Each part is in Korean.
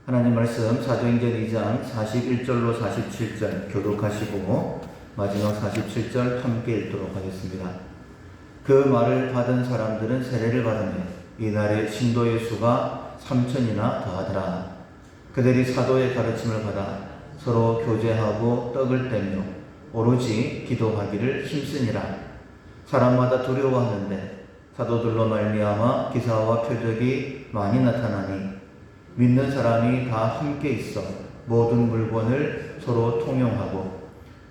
하나님 말씀 사도행전 2장 41절로 47절 교독하시고 마지막 47절 함께 읽도록 하겠습니다. 그 말을 받은 사람들은 세례를 받으며 이날에 신도의 수가 3,000이나 더하더라. 그들이 사도의 가르침을 받아 서로 교제하고 떡을 떼며 오로지 기도하기를 힘쓰니라. 사람마다 두려워하는데 사도들로 말미암아 기사와 표적이 많이 나타나니 믿는 사람이 다 함께 있어 모든 물건을 서로 통용하고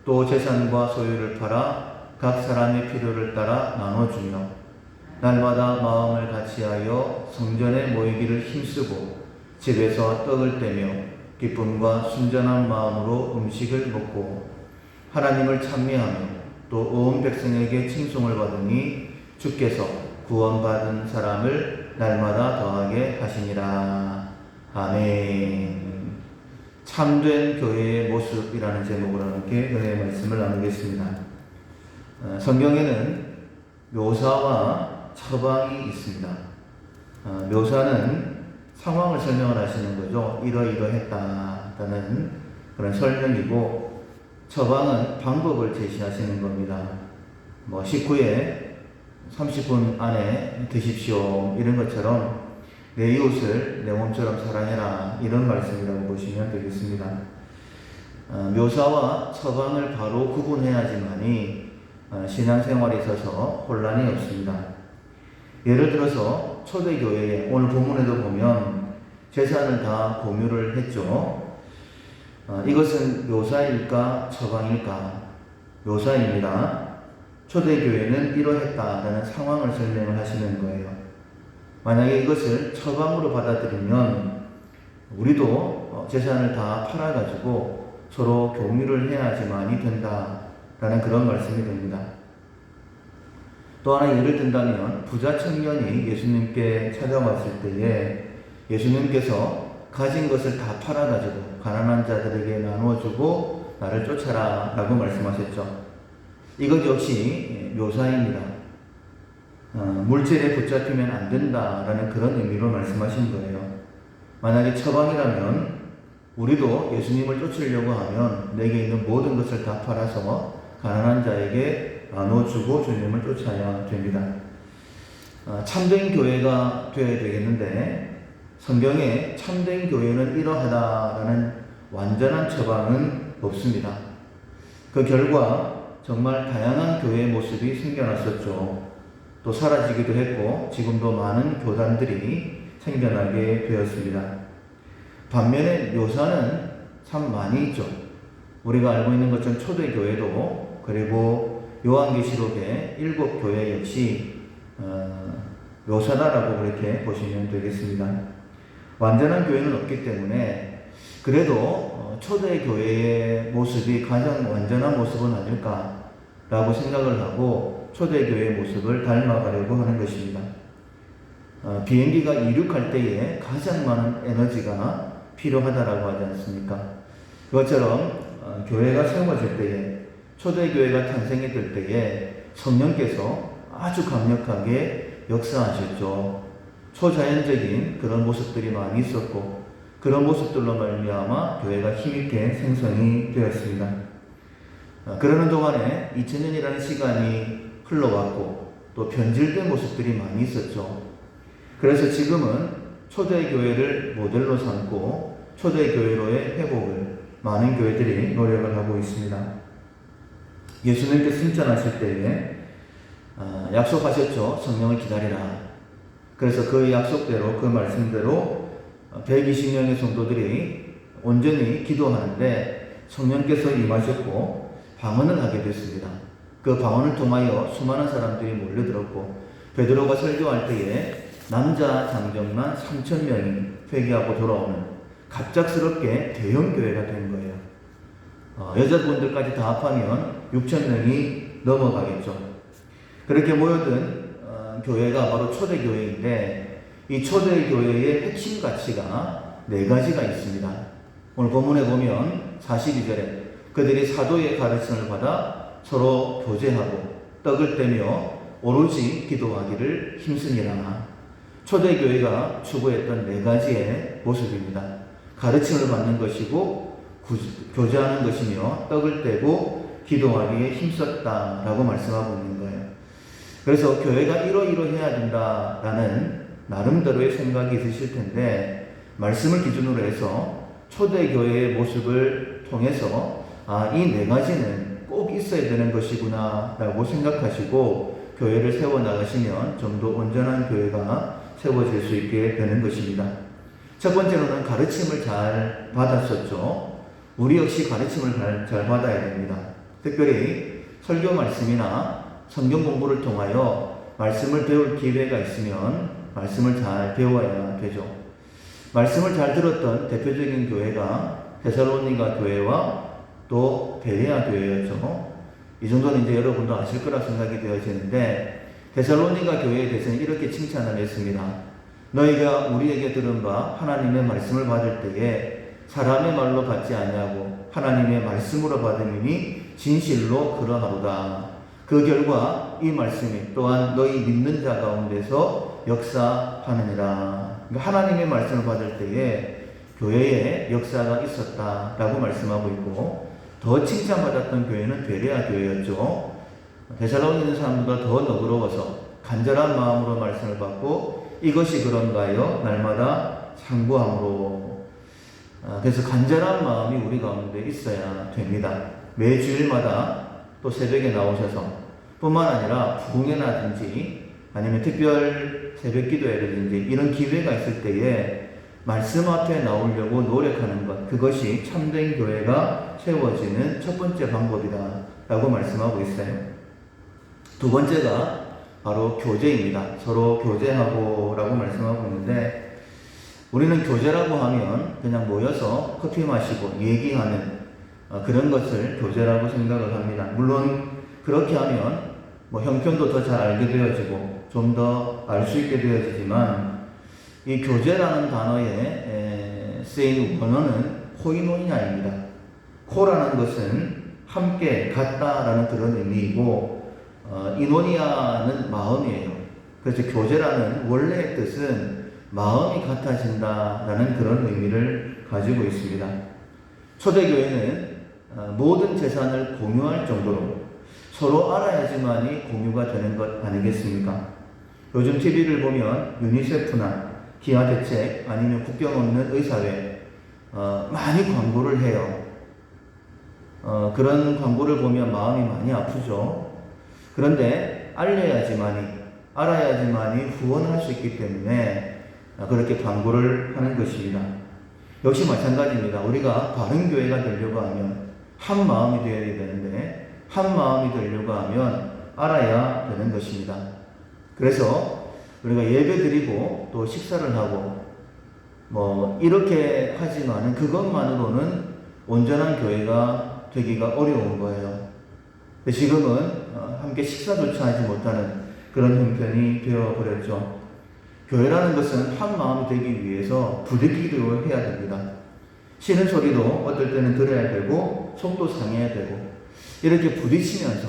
또 재산과 소유를 팔아 각 사람의 필요를 따라 나눠주며 날마다 마음을 같이하여 성전에 모이기를 힘쓰고 집에서 떡을 떼며 기쁨과 순전한 마음으로 음식을 먹고 하나님을 찬미하며 또 온 백성에게 칭송을 받으니 주께서 구원받은 사람을 날마다 더하게 하시니라. 아멘. 참된 교회의 모습이라는 제목으로 함께 은혜의 말씀을 나누겠습니다. 성경에는 묘사와 처방이 있습니다. 묘사는 상황을 설명을 하시는 거죠. 이러이러했다라는 그런 설명이고, 처방은 방법을 제시하시는 겁니다. 식후에 30분 안에 드십시오, 이런 것처럼 내 이웃을 내 몸처럼 사랑해라, 이런 말씀이라고 보시면 되겠습니다. 묘사와 처방을 바로 구분해야지만이 신앙생활에 있어서 혼란이 없습니다. 예를 들어서 초대교회에 오늘 본문에도 보면 재산을 다 공유를 했죠. 이것은 묘사일까 처방일까? 묘사입니다. 초대교회는 이러했다라는 상황을 설명을 하시는 거예요. 만약에 이것을 처방으로 받아들이면 우리도 재산을 다 팔아가지고 서로 공유를 해야지만이 된다라는 그런 말씀이 됩니다. 또 하나 예를 든다면 부자 청년이 예수님께 찾아왔을 때에 예수님께서 가진 것을 다 팔아가지고 가난한 자들에게 나누어주고 나를 쫓아라 라고 말씀하셨죠. 이것 역시 묘사입니다. 물질에 붙잡히면 안 된다라는 그런 의미로 말씀하신 거예요. 만약에 처방이라면 우리도 예수님을 쫓으려고 하면 내게 있는 모든 것을 다 팔아서 가난한 자에게 나눠주고 주님을 쫓아야 됩니다. 참된 교회가 되어야 되겠는데 성경에 참된 교회는 이러하다라는 완전한 처방은 없습니다. 그 결과 정말 다양한 교회의 모습이 생겨났었죠. 또 사라지기도 했고 지금도 많은 교단들이 생겨나게 되었습니다. 반면에 묘사는 참 많이 있죠. 우리가 알고 있는 것처럼 초대교회도, 그리고 요한계시록의 7교회 역시 묘사다라고 그렇게 보시면 되겠습니다. 완전한 교회는 없기 때문에 그래도 초대교회의 모습이 가장 완전한 모습은 아닐까라고 생각을 하고 초대교회의 모습을 닮아가려고 하는 것입니다. 비행기가 이륙할 때에 가장 많은 에너지가 필요하다라고 하지 않습니까? 그것처럼 교회가 세워질 때에, 초대교회가 탄생이 될 때에 성령께서 아주 강력하게 역사하셨죠. 초자연적인 그런 모습들이 많이 있었고 그런 모습들로 말미암아 교회가 힘있게 생성이 되었습니다. 그러는 동안에 2000년이라는 시간이 흘러왔고 또 변질된 모습들이 많이 있었죠. 그래서 지금은 초대교회를 모델로 삼고 초대교회로의 회복을 많은 교회들이 노력을 하고 있습니다. 예수님께서 승천하실 때에 약속하셨죠. 성령을 기다리라. 그래서 그 약속대로, 그 말씀대로 120명의 성도들이 온전히 기도하는데 성령께서 임하셨고 방언을 하게 됐습니다. 그 방언을 통하여 수많은 사람들이 몰려들었고 베드로가 설교할 때에 남자 장정만 3,000명이 회개하고 돌아오는 갑작스럽게 대형 교회가 된 거예요. 여자분들까지 다 합하면 6,000명이 넘어가겠죠. 그렇게 모여든 교회가 바로 초대교회인데 이 초대교회의 핵심 가치가 4가지가 있습니다. 오늘 본문에 보면 42절에 그들이 사도의 가르침을 받아 서로 교제하고 떡을 떼며 오로지 기도하기를 힘쓰니라. 초대교회가 추구했던 4가지의 모습입니다. 가르침을 받는 것이고 교제하는 것이며 떡을 떼고 기도하기에 힘썼다라고 말씀하고 있는 거예요. 그래서 교회가 이러이러해야 된다라는 나름대로의 생각이 있으실 텐데 말씀을 기준으로 해서 초대교회의 모습을 통해서 이 네 가지는 꼭 있어야 되는 것이구나 라고 생각하시고 교회를 세워나가시면 좀 더 온전한 교회가 세워질 수 있게 되는 것입니다. 첫 번째로는 가르침을 잘 받았었죠. 우리 역시 가르침을 잘 받아야 됩니다. 특별히 설교 말씀이나 성경 공부를 통하여 말씀을 배울 기회가 있으면 말씀을 잘 배워야 되죠. 말씀을 잘 들었던 대표적인 교회가 데살로니가 교회와 또 베레아 교회였죠. 이 정도는 이제 여러분도 아실 거라 생각이 되어지는데 데살로니가 교회에 대해서는 이렇게 칭찬을 했습니다. 너희가 우리에게 들은 바 하나님의 말씀을 받을 때에 사람의 말로 받지 아니하고 하나님의 말씀으로 받음이니 진실로 그러하로다. 그 결과 이 말씀이 또한 너희 믿는 자 가운데서 역사하느니라. 그러니까 하나님의 말씀을 받을 때에 교회에 역사가 있었다라고 말씀하고 있고 더 칭찬받았던 교회는 베레아 교회였죠. 데살로니가 있는 사람보다 더 너그러워서 간절한 마음으로 말씀을 받고 이것이 그런가요? 날마다 상고함으로. 그래서 간절한 마음이 우리 가운데 있어야 됩니다. 매 주일마다 또 새벽에 나오셔서 뿐만 아니라 부흥회라든지 아니면 특별 새벽 기도회라든지 이런 기회가 있을 때에 말씀 앞에 나오려고 노력하는 것, 그것이 참된 교회가 세워지는 첫 번째 방법이다 라고 말씀하고 있어요. 두 번째가 바로 교제입니다. 서로 교제하고 라고 말씀하고 있는데 우리는 교제라고 하면 그냥 모여서 커피 마시고 얘기하는 그런 것을 교제라고 생각을 합니다. 물론 그렇게 하면 형편도 더 잘 알게 되어지고 좀 더 알 수 있게 되어지지만 이 교제라는 단어에 쓰인 원어는 코이노니아입니다. 코라는 것은 함께 같다라는 그런 의미이고 이노니아는 마음이에요. 그래서 교제라는 원래의 뜻은 마음이 같아진다라는 그런 의미를 가지고 있습니다. 초대교회는 모든 재산을 공유할 정도로 서로 알아야지만이 공유가 되는 것 아니겠습니까? 요즘 TV를 보면 유니세프나 기아대책 아니면 국경 없는 의사회 많이 광고를 해요. 그런 광고를 보면 마음이 많이 아프죠. 그런데 알아야지만이 후원할 수 있기 때문에 그렇게 광고를 하는 것입니다. 역시 마찬가지입니다. 우리가 바른 교회가 되려고 하면 한 마음이 되어야 되는데 한 마음이 되려고 하면 알아야 되는 것입니다. 그래서 우리가 예배 드리고 또 식사를 하고 이렇게 하지만은 그것만으로는 온전한 교회가 되기가 어려운 거예요. 지금은 함께 식사조차 하지 못하는 그런 형편이 되어버렸죠. 교회라는 것은 한 마음이 되기 위해서 부대끼기도 해야 됩니다. 쉬는 소리도 어떨 때는 들어야 되고 속도 상해야 되고 이렇게 부딪히면서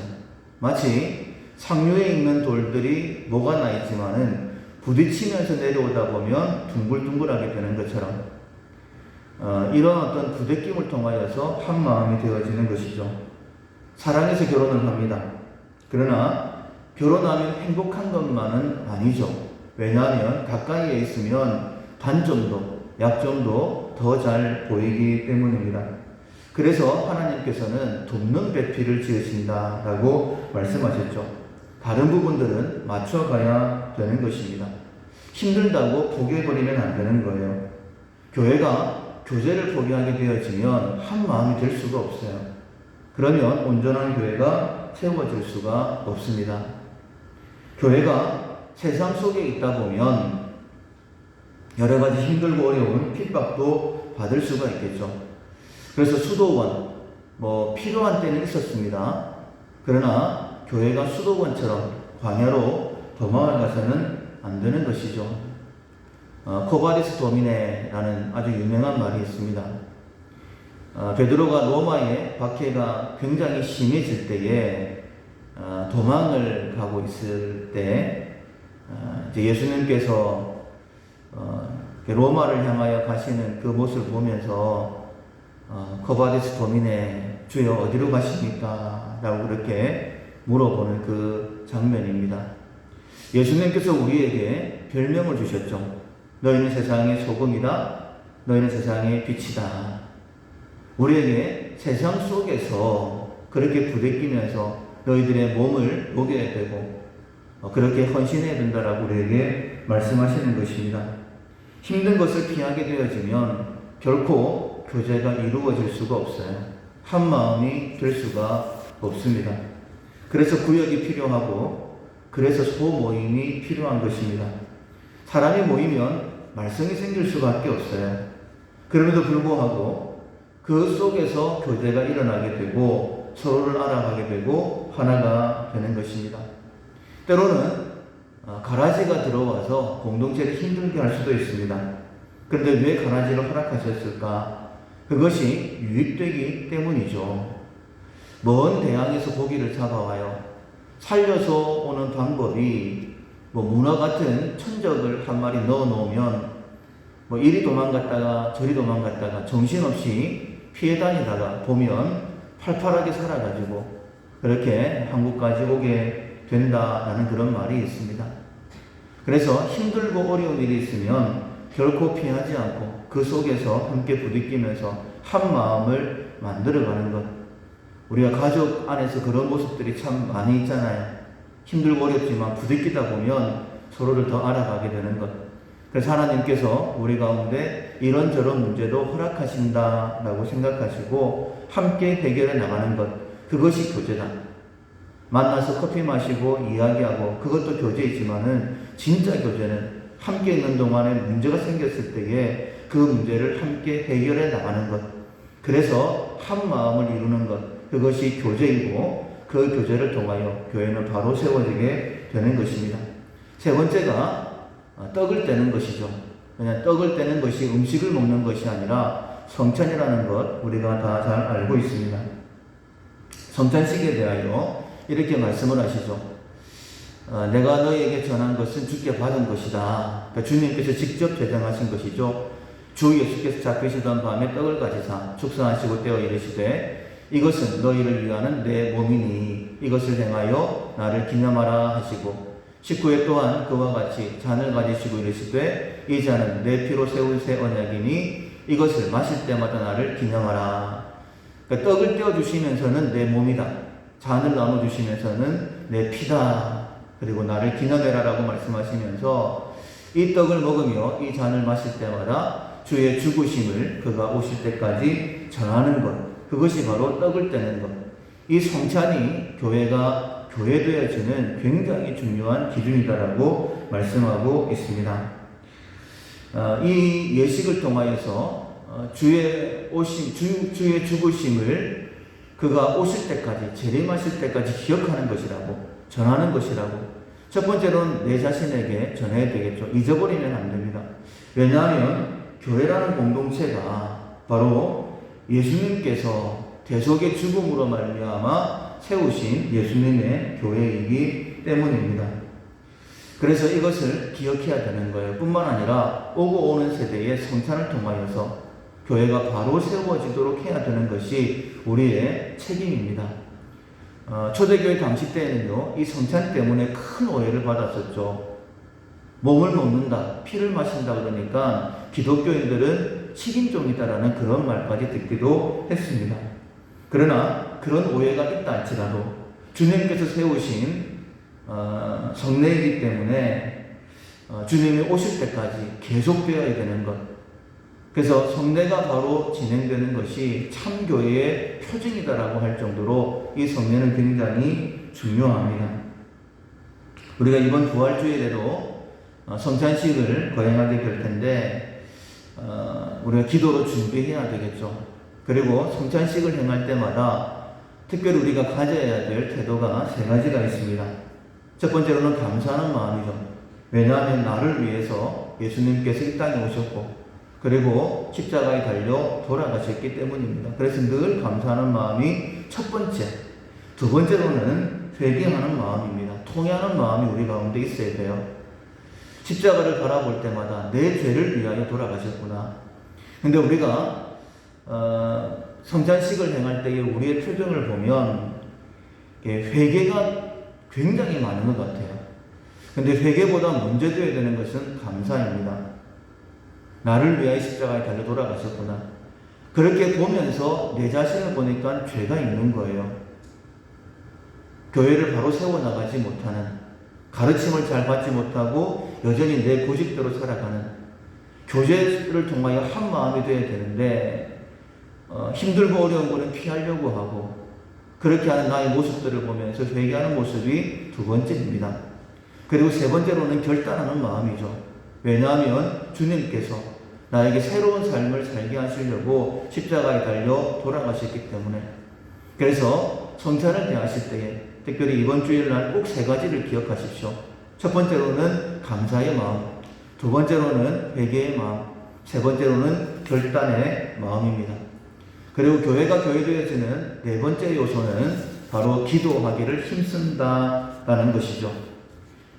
마치 상류에 있는 돌들이 녹아나 있지만은 부딪히면서 내려오다 보면 둥글둥글하게 되는 것처럼 이런 어떤 부대낌을 통하여서 한 마음이 되어지는 것이죠. 사랑해서 결혼을 합니다. 그러나 결혼하면 행복한 것만은 아니죠. 왜냐하면 가까이에 있으면 단점도 약점도 더 잘 보이기 때문입니다. 그래서 하나님께서는 돕는 배필을 지으신다라고 말씀하셨죠. 다른 부분들은 맞춰가야 되는 것입니다. 힘들다고 포기해버리면 안 되는 거예요. 교회가 교제를 포기하게 되어지면 한 마음이 될 수가 없어요. 그러면 온전한 교회가 세워질 수가 없습니다. 교회가 세상 속에 있다 보면 여러 가지 힘들고 어려운 핍박도 받을 수가 있겠죠. 그래서 수도원, 필요한 때는 있었습니다. 그러나 교회가 수도원처럼 광야로 도망을 가서는 안 되는 것이죠. 코바리스 도미네라는 아주 유명한 말이 있습니다. 베드로가 로마의 박해가 굉장히 심해질 때에 도망을 가고 있을 때 이제 예수님께서 로마를 향하여 가시는 그 모습을 보면서 코바디스 도미네 주여 어디로 가십니까? 라고 그렇게 물어보는 그 장면입니다. 예수님께서 우리에게 별명을 주셨죠. 너희는 세상의 소금이다. 너희는 세상의 빛이다. 우리에게 세상 속에서 그렇게 부대끼면서 너희들의 몸을 녹여야 되고 그렇게 헌신해야 된다라고 우리에게 말씀하시는 것입니다. 힘든 것을 피하게 되어지면 결코 교제가 이루어질 수가 없어요. 한 마음이 될 수가 없습니다. 그래서 구역이 필요하고 그래서 소모임이 필요한 것입니다. 사람이 모이면 말썽이 생길 수밖에 없어요. 그럼에도 불구하고 그 속에서 교제가 일어나게 되고 서로를 알아가게 되고 하나가 되는 것입니다. 때로는 가라지가 들어와서 공동체를 힘들게 할 수도 있습니다. 그런데 왜 가라지를 허락하셨을까? 그것이 유익되기 때문이죠. 먼 대양에서 고기를 잡아와요. 살려서 오는 방법이 문어 같은 천적을 한 마리 넣어 놓으면 이리 도망갔다가 저리 도망갔다가 정신없이 피해 다니다가 보면 팔팔하게 살아가지고 그렇게 한국까지 오게 된다라는 그런 말이 있습니다. 그래서 힘들고 어려운 일이 있으면 결코 피하지 않고 그 속에서 함께 부딪히면서 한 마음을 만들어가는 것. 우리가 가족 안에서 그런 모습들이 참 많이 있잖아요. 힘들고 어렵지만 부딪히다 보면 서로를 더 알아가게 되는 것. 그래서 하나님께서 우리 가운데 이런저런 문제도 허락하신다라고 생각하시고 함께 해결해 나가는 것. 그것이 교제다. 만나서 커피 마시고 이야기하고 그것도 교제이지만은 진짜 교제는 함께 있는 동안에 문제가 생겼을 때에 그 문제를 함께 해결해 나가는 것. 그래서 한 마음을 이루는 것. 그것이 교제이고 그 교제를 통하여 교회는 바로 세워지게 되는 것입니다. 세 번째가 떡을 떼는 것이죠. 그냥 떡을 떼는 것이 음식을 먹는 것이 아니라 성찬이라는 것 우리가 다 잘 알고 있습니다. 성찬식에 대하여 이렇게 말씀을 하시죠. 내가 너희에게 전한 것은 주께 받은 것이다. 그러니까 주님께서 직접 제정하신 것이죠. 주 예수께서 잡히시던 밤에 떡을 가지사 축사하시고 떼어 이르시되 이것은 너희를 위하는 내 몸이니 이것을 행하여 나를 기념하라 하시고 19회 또한 그와 같이 잔을 가지시고 이르시되 이 잔은 내 피로 세운 새 언약이니 이것을 마실 때마다 나를 기념하라. 그러니까 떡을 떼어주시면서는 내 몸이다. 잔을 나눠주시면서는 내 피다. 그리고 나를 기념해라 라고 말씀하시면서 이 떡을 먹으며 이 잔을 마실 때마다 주의 죽으심을 그가 오실 때까지 전하는 것. 그것이 바로 떡을 떼는 것. 이 성찬이 교회가 교회되어지는 굉장히 중요한 기준이다라고 말씀하고 있습니다. 이 예식을 통하여서 주의 죽으심을 그가 오실 때까지 재림하실 때까지 기억하는 것이라고 전하는 것이라고. 첫 번째로는 내 자신에게 전해야 되겠죠. 잊어버리면 안 됩니다. 왜냐하면 교회라는 공동체가 바로 예수님께서 대속의 죽음으로 말미암아 세우신 예수님의 교회이기 때문입니다. 그래서 이것을 기억해야 되는 거예요. 뿐만 아니라 오고 오는 세대의 성찬을 통하여서 교회가 바로 세워지도록 해야 되는 것이 우리의 책임입니다. 초대교회 당시 때에는요, 이 성찬 때문에 큰 오해를 받았었죠. 몸을 먹는다, 피를 마신다 그러니까 기독교인들은 식인종이다라는 그런 말까지 듣기도 했습니다. 그러나 그런 오해가 있다 할지라도 주님께서 세우신 성례이기 때문에 주님이 오실 때까지 계속되어야 되는 것. 그래서 성례가 바로 진행되는 것이 참교회의 표징이다라고 할 정도로 이 성례는 굉장히 중요합니다. 우리가 이번 부활주일에도 성찬식을 거행하게 될 텐데 우리가 기도로 준비해야 되겠죠. 그리고 성찬식을 행할 때마다 특별히 우리가 가져야 될 태도가 세 가지가 있습니다. 첫 번째로는 감사하는 마음이죠. 왜냐하면 나를 위해서 예수님께서 이 땅에 오셨고 그리고 십자가에 달려 돌아가셨기 때문입니다. 그래서 늘 감사하는 마음이 첫 번째. 두 번째로는 회개하는 마음입니다. 통회하는 마음이 우리 가운데 있어야 돼요. 십자가를 바라볼 때마다 내 죄를 위하여 돌아가셨구나. 근데 우리가 성찬식을 행할 때에 우리의 표정을 보면 회개가 굉장히 많은 것 같아요. 근데 회개보다 먼저 줘야 되는 것은 감사입니다. 나를 위하여 십자가에 달려 돌아가셨구나. 그렇게 보면서 내 자신을 보니까 죄가 있는 거예요. 교회를 바로 세워나가지 못하는, 가르침을 잘 받지 못하고 여전히 내 고집대로 살아가는, 교제를 통하여 한 마음이 되어야 되는데 힘들고 어려운 것은 피하려고 하고, 그렇게 하는 나의 모습들을 보면서 회개하는 모습이 두 번째입니다. 그리고 세 번째로는 결단하는 마음이죠. 왜냐하면 주님께서 나에게 새로운 삶을 살게 하시려고 십자가에 달려 돌아가셨기 때문에. 그래서 성찬을 대하실 때에 특별히 이번 주일날 꼭 세 가지를 기억하십시오. 첫 번째로는 감사의 마음, 두 번째로는 회개의 마음, 세 번째로는 결단의 마음입니다. 그리고 교회가 교회되어지는 네 번째 요소는 바로 기도하기를 힘쓴다라는 것이죠.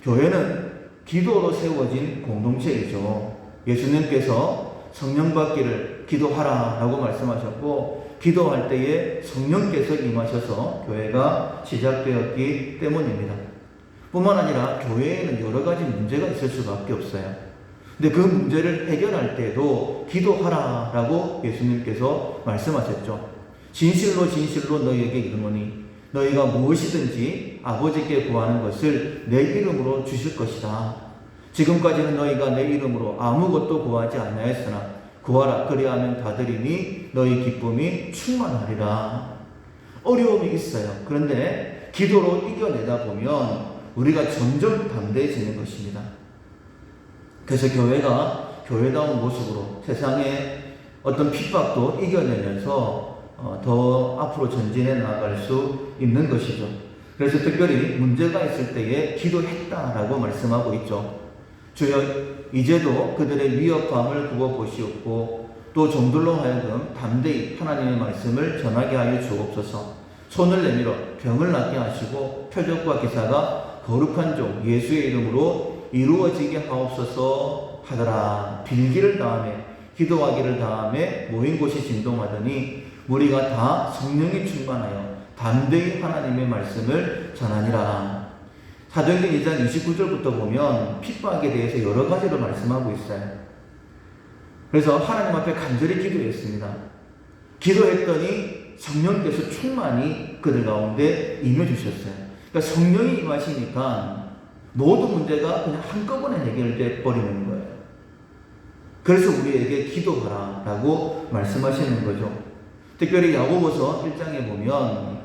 교회는 기도로 세워진 공동체이죠. 예수님께서 성령 받기를 기도하라 라고 말씀하셨고, 기도할 때에 성령께서 임하셔서 교회가 시작되었기 때문입니다. 뿐만 아니라 교회에는 여러 가지 문제가 있을 수밖에 없어요. 근데 그 문제를 해결할 때도 기도하라 라고 예수님께서 말씀하셨죠. 진실로 진실로 너희에게 이르노니 너희가 무엇이든지 아버지께 구하는 것을 내 이름으로 주실 것이다. 지금까지는 너희가 내 이름으로 아무것도 구하지 아니하였으나 구하라 그리하면 받으리니 너희 기쁨이 충만하리라. 어려움이 있어요. 그런데 기도로 이겨내다 보면 우리가 점점 담대해지는 것입니다. 그래서 교회가 교회다운 모습으로 세상의 어떤 핍박도 이겨내면서 더 앞으로 전진해 나아갈 수 있는 것이죠. 그래서 특별히 문제가 있을 때에 기도했다라고 말씀하고 있죠. 주여 이제도 그들의 위협함을 굽어보시옵고 또 종들로 하여금 담대히 하나님의 말씀을 전하게 하여 주옵소서. 손을 내밀어 병을 낫게 하시고 표적과 기사가 거룩한 종 예수의 이름으로 이루어지게 하옵소서 하더라. 빌기를 다음에 기도하기를 다음에 모인 곳이 진동하더니 무리가 다 성령이 충만하여 담대히 하나님의 말씀을 전하니라. 사도행전 2장 29절부터 보면 핍박에 대해서 여러 가지로 말씀하고 있어요. 그래서 하나님 앞에 간절히 기도했습니다. 기도했더니 성령께서 충만히 그들 가운데 임해주셨어요. 그러니까 성령이 임하시니까 모든 문제가 그냥 한꺼번에 해결돼 버리는 거예요. 그래서 우리에게 기도하라 라고 말씀하시는 거죠. 특별히 야고보서 1장에 보면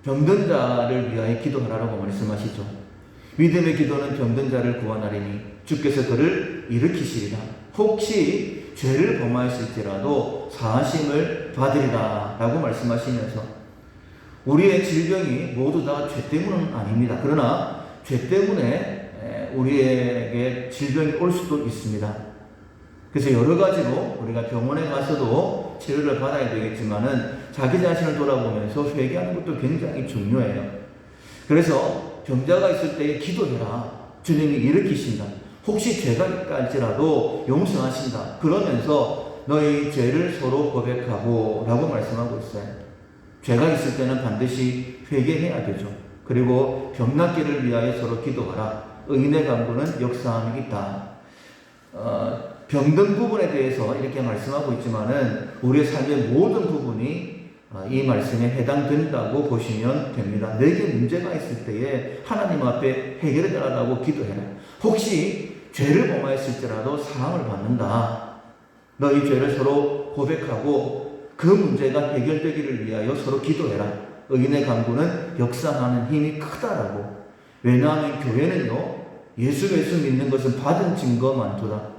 병든 자를 위하여 기도하라고 말씀하시죠. 믿음의 기도는 병든 자를 구원하리니 주께서 그를 일으키시리라. 혹시 죄를 범하였을지라도 사하심을 받으리라 라고 말씀하시면서 우리의 질병이 모두 다 죄 때문은 아닙니다. 그러나 죄 때문에 우리에게 질병이 올 수도 있습니다. 그래서 여러 가지로 우리가 병원에 가서도 치료를 받아야 되겠지만은 자기 자신을 돌아보면서 회개하는 것도 굉장히 중요해요. 그래서 병자가 있을 때에 기도해라. 주님이 일으키신다. 혹시 죄가 있다 할지라도 용서하신다. 그러면서 너희 죄를 서로 고백하고 라고 말씀하고 있어요. 죄가 있을 때는 반드시 회개해야 되죠. 그리고 병낫기를 위하여 서로 기도하라. 의인의 간구는 역사함이 있다. 병든 부분에 대해서 이렇게 말씀하고 있지만은 우리의 삶의 모든 부분이 이 말씀에 해당된다고 보시면 됩니다. 내게 문제가 있을 때에 하나님 앞에 해결해 달라고 기도해라. 혹시 죄를 범하였을지라도 사함을 받는다. 너희 죄를 서로 고백하고 그 문제가 해결되기를 위하여 서로 기도해라. 의인의 간구는 역사하는 힘이 크다라고. 왜냐하면 교회는요, 예수 믿는 것은 받은 증거만도다.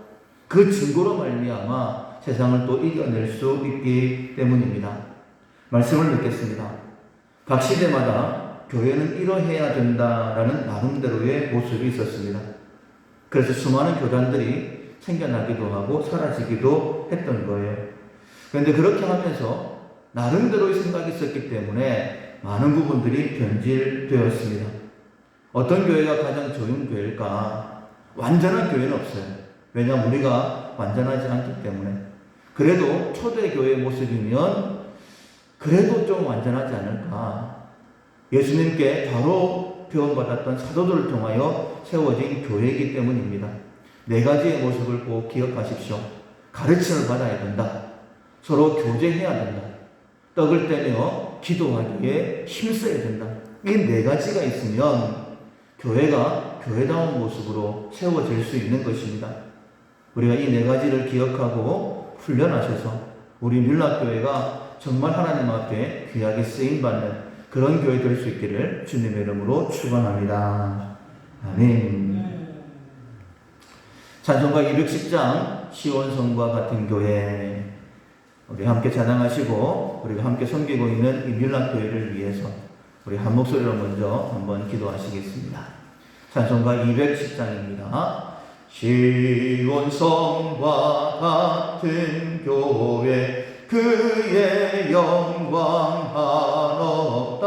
그 증거로 말미암아 세상을 또 이겨낼 수 있기 때문입니다. 말씀을 듣겠습니다. 각 시대마다 교회는 이러해야 된다라는 나름대로의 모습이 있었습니다. 그래서 수많은 교단들이 생겨나기도 하고 사라지기도 했던 거예요. 그런데 그렇게 하면서 나름대로의 생각이 있었기 때문에 많은 부분들이 변질되었습니다. 어떤 교회가 가장 좋은 교회일까? 완전한 교회는 없어요. 왜냐하면 우리가 완전하지 않기 때문에. 그래도 초대교회 모습이면 그래도 좀 완전하지 않을까. 예수님께 바로 배움받았던 사도들을 통하여 세워진 교회이기 때문입니다. 네 가지의 모습을 꼭 기억하십시오. 가르침을 받아야 된다. 서로 교제해야 된다. 떡을 떼며 기도하기에 힘써야 된다. 이 네 가지가 있으면 교회가 교회다운 모습으로 세워질 수 있는 것입니다. 우리가 이 네 가지를 기억하고 훈련하셔서 우리 밀락교회가 정말 하나님 앞에 귀하게 쓰임받는 그런 교회 될 수 있기를 주님의 이름으로 축원합니다. 아멘. 찬송가 210장 시온성과 같은 교회, 우리 함께 찬양하시고 우리가 함께 섬기고 있는 이 밀락교회를 위해서 우리 한 목소리로 먼저 한번 기도하시겠습니다. 찬송가 210장입니다. 시온성과 같은 교회 그의 영광 한없다.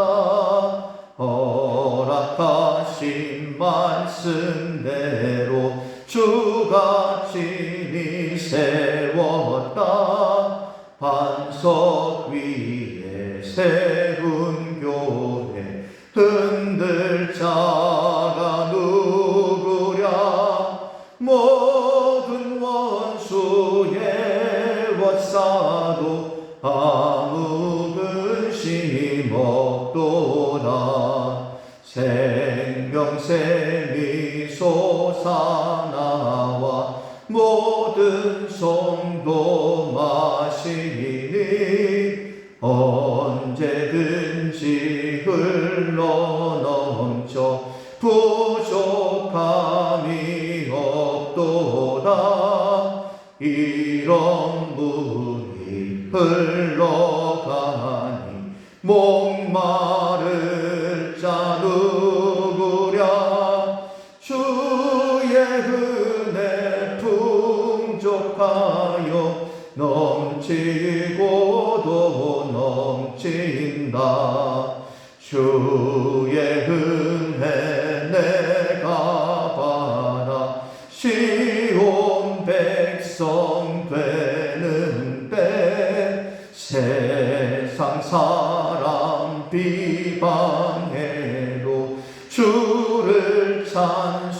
허락하신 말씀대로 주가 친히 세웠다. 반석 위에 세운 교회 흔들 자가 누구랴. 모든 원수의 워싸도 아무 근심 없도다. 생명샘이 솟아나와 모든 성도 마시니 언제든지 흘러넘쳐 부족함이 없도다. 이런 물이 흘러가니 목마를 자 누구랴. 주의 은혜 풍족하여 넘치고도 넘친다. 주의 은혜 내가 받아 시온 백성 되는데. 세상 사람 비방해도 주를 찬송하리라.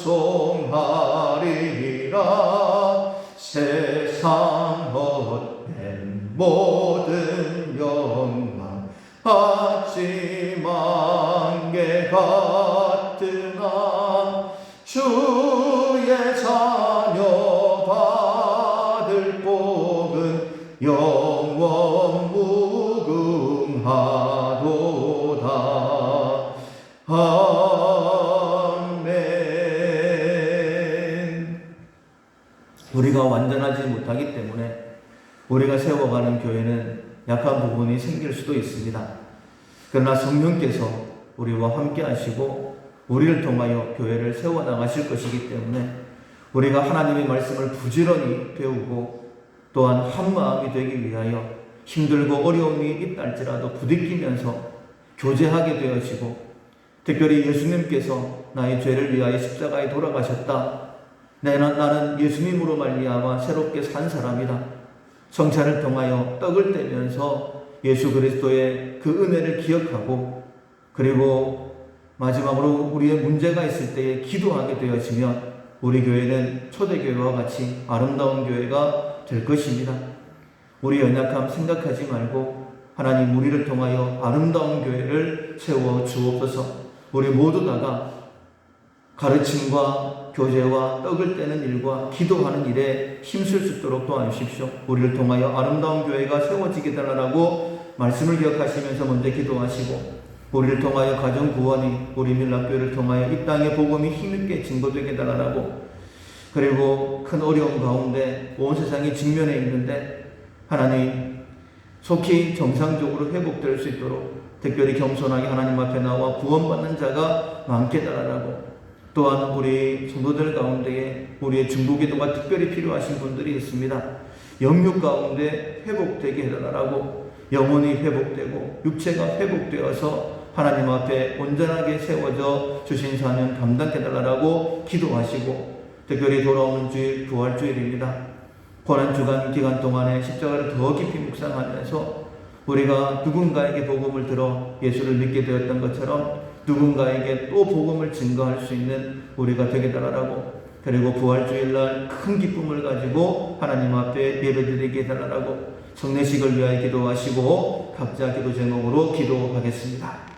세상 헛된 모든 영광 하지만 게 같으나 주의 자녀 받을 복은 영원 무궁하도다. 아멘. 우리가 완전하지 못하기 때문에 우리가 세워가는 교회는 약한 부분이 생길 수도 있습니다. 그러나 성령께서 우리와 함께 하시고 우리를 통하여 교회를 세워나가실 것이기 때문에 우리가 하나님의 말씀을 부지런히 배우고 또한 한 마음이 되기 위하여 힘들고 어려움이 있다 할지라도 부딪히면서 교제하게 되어지고, 특별히 예수님께서 나의 죄를 위하여 십자가에 돌아가셨다. 나는 예수님으로 말미암아 새롭게 산 사람이다. 성찬을 통하여 떡을 떼면서 예수 그리스도의 그 은혜를 기억하고, 그리고 마지막으로 우리의 문제가 있을 때에 기도하게 되어지면 우리 교회는 초대교회와 같이 아름다운 교회가 될 것입니다. 우리 연약함 생각하지 말고 하나님 우리를 통하여 아름다운 교회를 세워 주옵소서. 우리 모두 다가 가르침과 교제와 떡을 떼는 일과 기도하는 일에 힘쓸 수 있도록 도와주십시오. 우리를 통하여 아름다운 교회가 세워지게 달라고 말씀을 기억하시면서 먼저 기도하시고, 우리를 통하여 가정 구원이 우리 밀락교회를 통하여 이 땅의 복음이 힘있게 증거되게 달라고, 그리고 큰 어려움 가운데 온 세상이 직면해 있는데 하나님 속히 정상적으로 회복될 수 있도록 특별히 겸손하게 하나님 앞에 나와 구원받는 자가 많게 달라고, 또한 우리 성도들 가운데에 우리의 중보기도가 특별히 필요하신 분들이 있습니다. 영육 가운데 회복되게 해달라고, 영혼이 회복되고 육체가 회복되어서 하나님 앞에 온전하게 세워져 주신 사명 감당해 달라고 기도하시고, 특별히 돌아오는 주일 부활주일입니다. 고난주간 기간 동안에 십자가를 더 깊이 묵상하면서 우리가 누군가에게 복음을 들어 예수를 믿게 되었던 것처럼 누군가에게 또 복음을 증거할 수 있는 우리가 되게 달라고, 그리고 부활주일날 큰 기쁨을 가지고 하나님 앞에 예배드리게 달라고 성례식을 위하여 기도하시고 각자 기도 제목으로 기도하겠습니다.